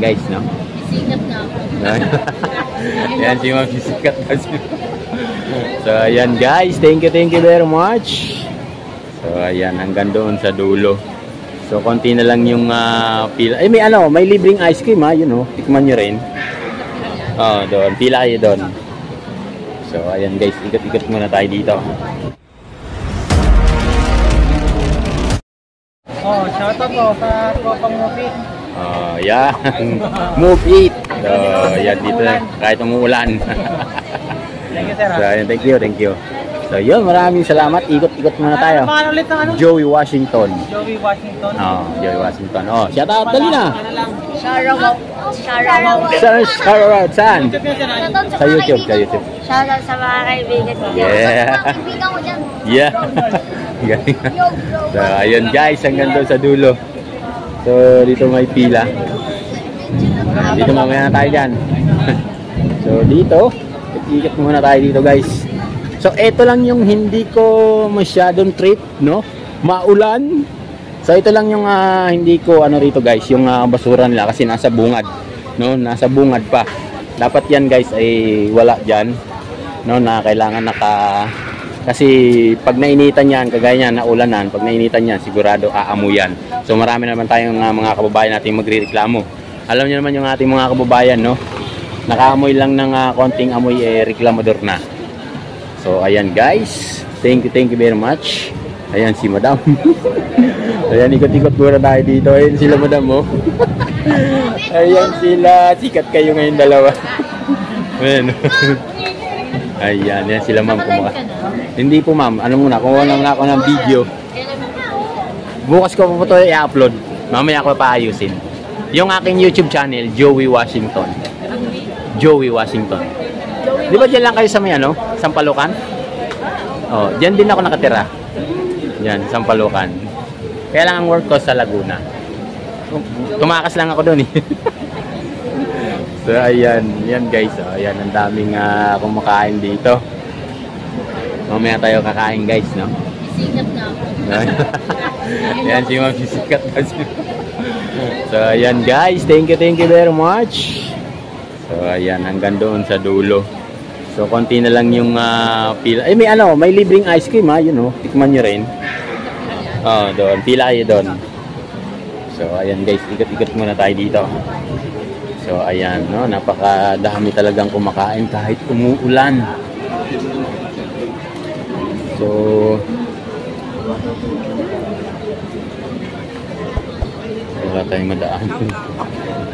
Guys, no? Sikat na ako. Ayan si Ma'am, sikat na siya. So, ayan guys. Thank you very much. So, ayan. Hanggang doon sa dulo. So, konti na lang yung pila. Eh, may libreng ice cream ha. Yun o. Tikman nyo rin. Oh, doon. Pila kayo doon. So, ayan guys. Ikot-ikot muna tayo dito. Oh, shoutout po sa tropang Mopit. Oh, yan. Move it. So, yan dito na. Kahit umuulan. Thank you, sir. So, ayan, thank you. So, yun. Maraming salamat. Ikot-ikot muna tayo. Ano ulit ng ano? Joey Washington. Joey Washington. Oh, Joey Washington. Oh, shout out. Dali na. Shoutout. Shoutout. Saan? Sa YouTube. Shoutout sa mga kaibigan ko. Yeah. Sa mga kaibigan ko dyan. Yeah. Galing. So, ayun guys. Hanggang doon sa dulo. So, dito may pila. Dito mamaya na tayo dyan. So, dito. Ikot muna tayo dito guys. So, ito lang yung hindi ko masyadong trip, no? Maulan. So, ito lang yung hindi ko ano rito guys, yung basura nila kasi nasa bungad, no? Nasa bungad pa. Dapat yan guys ay wala dyan, no? Na kailangan kasi pag nainitan yan, kagaya niyan, naulanan, pag nainitan yan, sigurado aamoy yan. So, marami naman tayong mga kababayan natin magrereklamo. Alam niyo naman yung ating mga kababayan, no? Nakaamoy lang ng konting amoy, reklamador na. So, ayan guys. Thank you very much. Ayan si Madam. Ayan, ikot-ikot muna tayo dito. Ayan sila Madam, oh. Ayan sila. Sikat kayo ngayon dalawa. Ayan. Ayan, yan sila ma'am. Hindi po ma'am. Ano muna, kuha lang ako ng video. Bukas ko po ito i-upload. Mamaya ko paayusin. Yung aking YouTube channel, Joey Washington. Joey Washington. Di ba dyan lang kayo sa may ano? Sampalukan? Oh, dyan din ako nakatira. Yan, Sampalukan. Kaya lang ang work ko sa Laguna. Tumakas lang ako doon eh. So, ayan. Yan guys. Oh, ayan, ang daming kumakain dito. Mamaya tayo kakain guys, no? Sikat na ako. Ayan si Ma'am, sikat na siya. So, ayan guys. Thank you very much. So, ayan. Hanggang doon sa dulo. So, konti na lang yung pila. Eh, may libreng ice cream ha. Yun o. Tikman nyo rin. Oh, doon. Pila kayo doon. So, ayan guys. Ikot-ikot muna tayo dito. So, ayan. No? Napakadami talagang kumakain kahit umuulan. So, wala tayong madaan.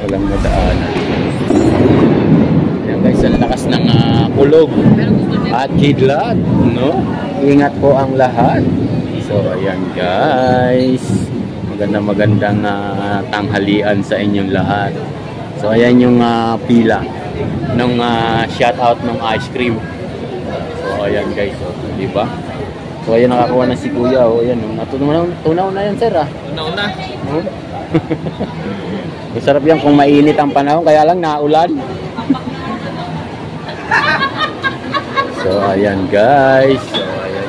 Walang madaan. Guys, ang lakas ng kulog at kidlat, no? Ingat po ang lahat. So, ayan guys. Magandang tanghalian sa inyong lahat. So, ayan yung pila ng shoutout ng ice cream. So, ayan guys, oh, di ba? So, ayan nakakuha na si Kuya, oh, ayan, tunaw na yan, sir, ah. Tunaw na. Oh? Masarap yan kung mainit ang panahon, kaya lang naulan. So, ayan guys. So, ayan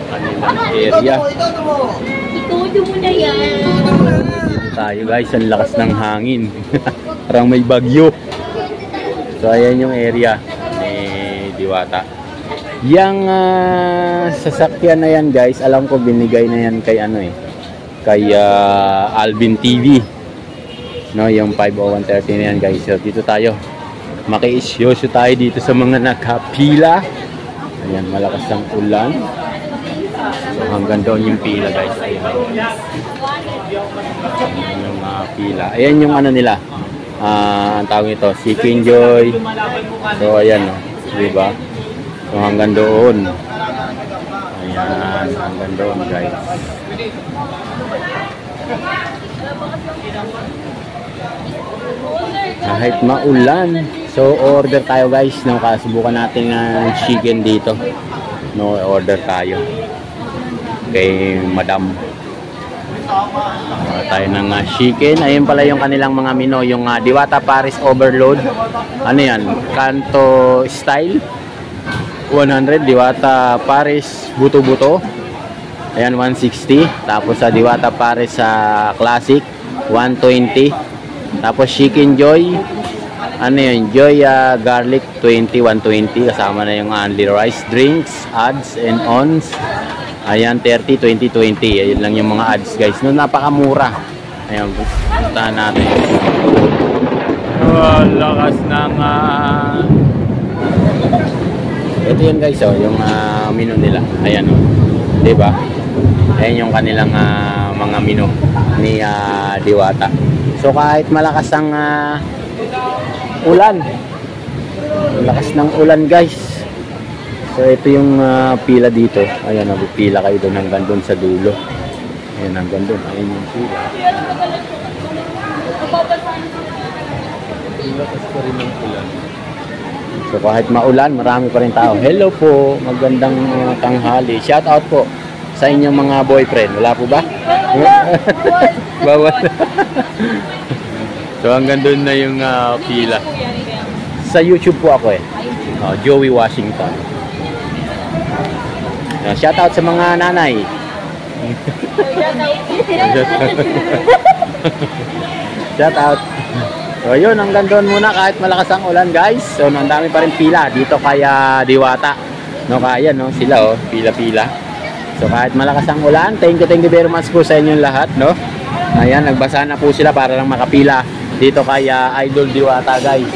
yung kanilang area. Itudo mo na yan. Dito tayo guys, ang lakas ng hangin. Parang may bagyo. So, ayan yung area ni Diwata. Yang sasakyan na yan guys, alam ko binigay na yan kay kay Alvin TV. No, yung 50130 na yan guys. So, dito tayo. Maki-isyoso tayo dito sa mga nakapila. Ayan, malakas ang ulan. So, hanggang doon yung pila guys. Ayan. Ayan yung pila. Ayan yung ano nila. Ang tawag ito, Chicken Joy. So, ayan o. Diba? So, hanggang doon. Ayan, hanggang doon guys. Kahit maulan. So, order tayo guys. No? Kasubukan natin ng chicken dito. No, order tayo. Kay Madam. Tayo ng chicken. Ayun pala yung kanilang mga menu. Yung Diwata Paris Overload. Ano yan? Kanto style. 100. Diwata Paris Buto-Buto. Ayan, 160. Tapos sa Diwata Paris Classic, 120. Tapos Chicken Joy, ano yun, Joy Garlic 2120, kasama na yung only rice, drinks, ads and ons. Ayan, 30, 20, 20. Ayun lang yung mga ads guys. No, napakamura. Ayan, puntahan natin. Oh, lakas ng ito yun guys, oh, yung menu nila. Ayan, oh. Diba? Ayan yung kanilang mga menu ni Diwata. So kahit malakas ang ulan, lakas ng ulan guys. So ito yung pila dito. Ayan, pila kayo doon hanggang doon sa dulo. Ayan, hanggang doon. Ayan yung pila. Lakas pa rin ng ulan. So kahit maulan, marami pa rin tao. Hello po, magandang tanghali. Shout out po sa inyong mga boyfriend. Wala po ba? Bawal. So hanggang doon na yung pila. Sa YouTube po ako eh. Joey Washington. Shout out sa mga nanay. Shout out. So yun, hanggang doon muna kahit malakas ang ulan guys. So ang dami pa rin pila dito kaya Diwata. No, kaya no, sila oh, pila-pila. So kahit malakas ang ulan, thank you very much po sa inyong lahat, no. Ayan, nagbasa na po sila para lang makapila dito kaya Idol Diwata guys.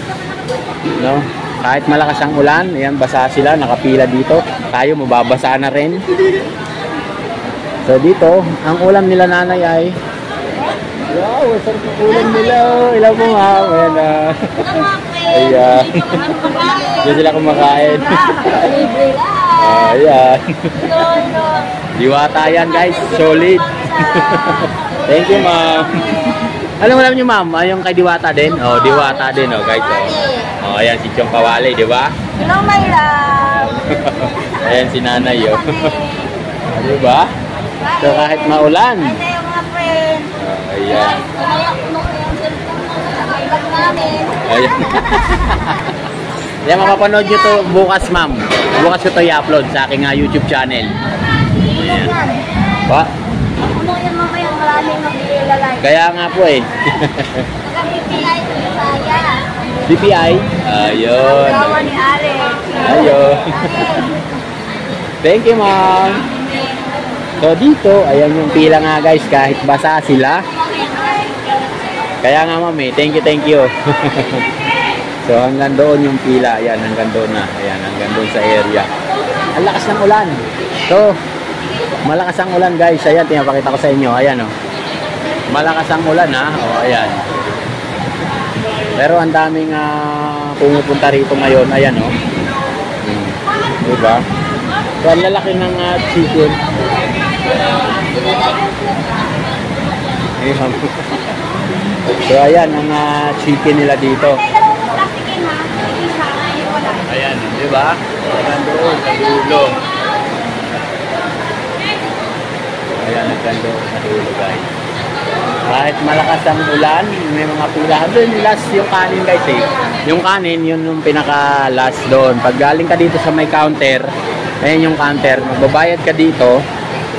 No? Kahit malakas ang ulan, ayan, basa sila, nakapila dito. Tayo mababasa na rin. So dito, ang ulam nila nanay ay wow, sarap ng ulam nila. Ilan mo nga. Ayan. Diyan sila kumakain. Ayan. Diwata yan guys. Solid. Thank you ma'am. Alam mo nyo ma'am, yung kay Diwata din. Oh, Diwata din oh guys. Oh, ayan si Chong Kawali, di ba? Hello my love. Ayan si nanay oh. Di ba? So kahit maulan. Ayan. Ayan. Ayan, mapapanood nyo to bukas ma'am. Bukas ko to i-upload sa aking YouTube channel. Ayan. Pa? Kaya nga po eh. BPI? Ayun. Ayun. Thank you ma'am. So dito, ayan yung pila nga guys, kahit basa sila. Kaya nga mami, thank you. So hanggang doon yung pila, ayan, hanggang doon na. Ayan, hanggang doon sa area. Ang lakas ng ulan. So, malakas ang ulan guys. Ayan, pinapakita ko sa inyo. Ayan o. Malakas ang ulan ha. O, ayan. Pero ang daming pumupunta rito ngayon. Ayan o. Diba? So, ang lalaki ng chicken. So ayan ang chicken nila dito. Ayan, di ba? Doon sa dulo. Ayan, doon sa dulo guys. Kahit malakas ang ulan, may mga pila. Doon last yung kanin guys eh. Yung kanin, yun yung pinaka last doon. Pag galing ka dito sa may counter, ayan yung counter. Magbabayad ka dito.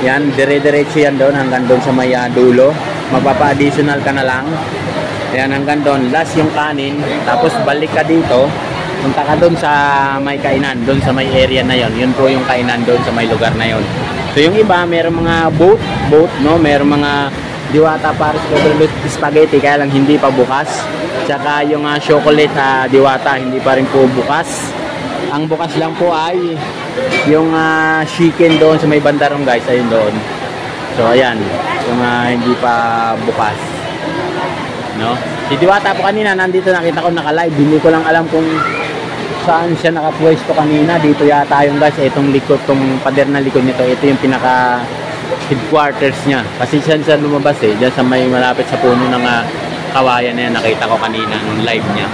Yan, dire-diretso yan doon hanggang doon sa may dulo. Magpapa-additional ka na lang. Ayan, hanggang doon. Last yung kanin. Tapos balik ka dito. Punta ka doon sa may kainan. Doon sa may area na yon. Yun po yung kainan doon sa may lugar na yon. So yung iba, mayroong mga boat, no? Mayroong mga Diwata Paris Overload Spaghetti. Kaya lang hindi pa bukas. Tsaka yung chocolate Diwata, hindi pa rin po bukas. Ang bukas lang po ay yung chicken doon sa may bandarong guys, ayun doon. So ayan, yung hindi pa bukas. No? Si Diwata po kanina nandito, nakita ko naka-live. Hindi ko lang alam kung saan siya nakapwesto kanina. Dito yata yung guys, itong likod, itong pader na likod nito. Ito yung pinaka headquarters niya. Kasi siya lumabas eh, diyan sa may malapit sa puno ng kawayan na yan, nakita ko kanina nung live niya.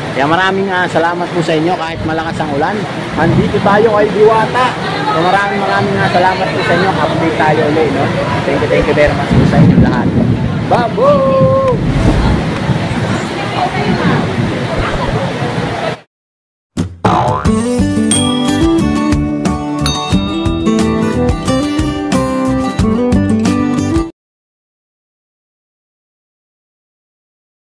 Kaya maraming salamat po sa inyo kahit malakas ang ulan. Andito tayo kay Diwata. So maraming salamat po sa inyo. Update tayo ulit, no? Thank you very much po sa inyo lahat. Babo!